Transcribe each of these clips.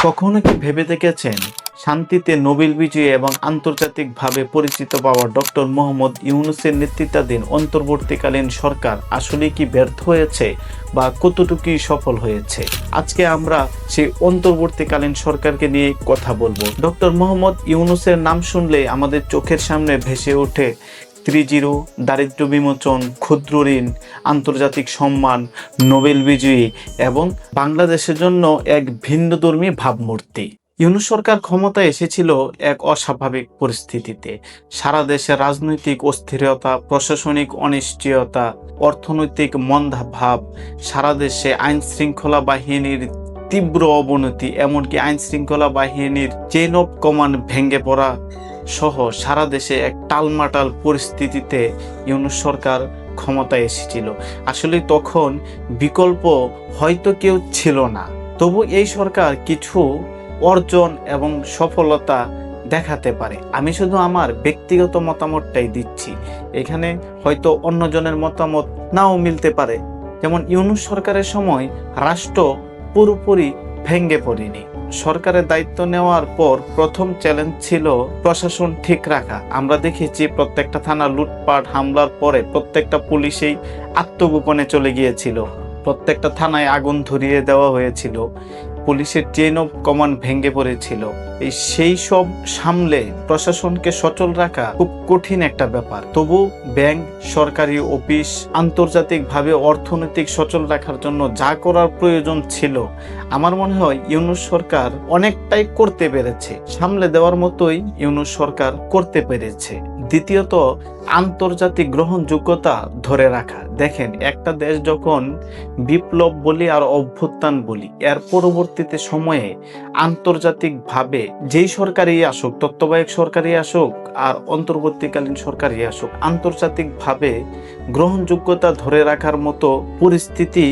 কখনো কি ভেবে দেখেছেন শান্তিতে নোবেল বিজয়ী এবং আন্তর্জাতিকভাবে পরিচিত পাওয়া ডক্টর মোহাম্মদ ইউনূসের নেতৃত্বাধীন অন্তর্বর্তীকালীন সরকার আসলে কি ব্যর্থ হয়েছে বা কতটুকু সফল হয়েছে? আজকে আমরা সেই অন্তর্বর্তীকালীন সরকারকে নিয়ে কথা বলবো। ডক্টর মোহাম্মদ ইউনূসের নাম শুনলে আমাদের চোখের সামনে ভেসে ওঠে 3-0, দারিদ্র্য বিমোচন, ক্ষুদ্র ঋণ, আন্তর্জাতিক সম্মান, নোবেল বিজয়ী এবং বাংলাদেশের জন্য এক ভিন্নধর্মী ভাবমূর্তি। ইউনূস সরকার ক্ষমতায় এসেছিল এক অস্বাভাবিক পরিস্থিতিতে। সারা দেশে রাজনৈতিক অস্থিরতা, প্রশাসনিক অনিশ্চয়তা, অর্থনৈতিক মন্দাভাব, সারা দেশে আইন শৃঙ্খলা বাহিনীর তীব্র অবনতি, এমনকি আইন শৃঙ্খলা বাহিনীর চেইন অফ কমান্ড ভেঙে পড়া সহ সারা দেশে এক টালমাটাল পরিস্থিতিতে ইউনূস সরকার ক্ষমতায় এসেছিল। আসলে তখন বিকল্প হয়তো কেউ ছিল না, তবু এই সরকার কিছু অর্জন এবং সফলতা দেখাতে পারে। আমি শুধু আমার ব্যক্তিগত মতামতটাই দিচ্ছি, এখানে হয়তো অন্যজনের মতামত নাও মিলতে পারে। যেমন ইউনূস সরকারের সময় রাষ্ট্র পুরোপুরি ভেঙে পড়েনি। সরকারের দায়িত্ব নেওয়ার পর প্রথম চ্যালেঞ্জ ছিল প্রশাসন ঠিক রাখা। আমরা দেখেছি প্রত্যেকটা থানা লুটপাট হামলার পরে প্রত্যেকটা পুলিশেই আত্মগোপনে চলে গিয়েছিল, প্রত্যেকটা থানায় আগুন ধরিয়ে দেওয়া হয়েছিল, পুলিশের চেইন অফ কমান্ড ভেঙে পড়েছিল। সেই সব সামলে প্রশাসনকে সচল রাখা খুব কঠিন একটা ব্যাপার। তবু ব্যাংক, সরকারি অফিস, আন্তর্জাতিকভাবে অর্থনৈতিক সচল রাখার জন্য যা করার প্রয়োজন ছিল, আমার মনে হয় ইউনূস সরকার অনেকটাই করতে পেরেছে। সামলে দেওয়ার মতোই ইউনূস সরকার করতে পেরেছে। দ্বিতীয়ত, আন্তর্জাতিক গ্রহণযোগ্যতা ধরে রাখা। দেখেন, একটা দেশ যখন বিপ্লব বলি আর অভ্যুত্থান বলি, এর পরবর্তীতে সময়ে আন্তর্জাতিকভাবে যেই সরকারই আসুক, তত্ত্বাবধায়ক সরকারই আসুক আর অন্তর্বর্তীকালীন সরকারই আসুক, আন্তর্জাতিকভাবে গ্রহণযোগ্যতা ধরে রাখার মতো পরিস্থিতি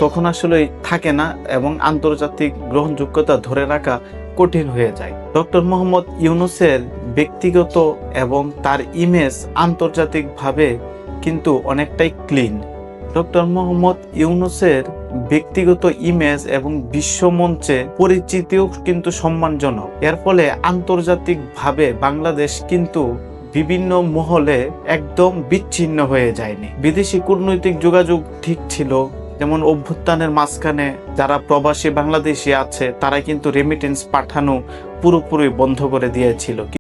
তখন আসলে থাকে না এবং আন্তর্জাতিক গ্রহণযোগ্যতা ধরে রাখা কঠিন হয়ে যায়। ডক্টর মোহাম্মদ ইউনূসের ব্যক্তিগত এবং তার ইমেজ আন্তর্জাতিকভাবে কিন্তু অনেকটাই ক্লিন। ডক্টর মোহাম্মদ ইউনূসের ব্যক্তিগত ইমেজ এবং বিশ্বমঞ্চে পরিচিতিও কিন্তু সম্মানজনক। এর ফলে আন্তর্জাতিকভাবে বাংলাদেশ কিন্তু বিভিন্ন মহলে একদম বিচ্ছিন্ন হয়ে যায়নি। বিদেশি কূটনৈতিক যোগাযোগ ঠিক ছিল, যেমন অভ্যুত্থানের মাঝখানে যারা প্রবাসী বাংলাদেশি আছে তারা কিন্তু রেমিটেন্স পাঠানো পুরোপুরি বন্ধ করে দিয়েছিল।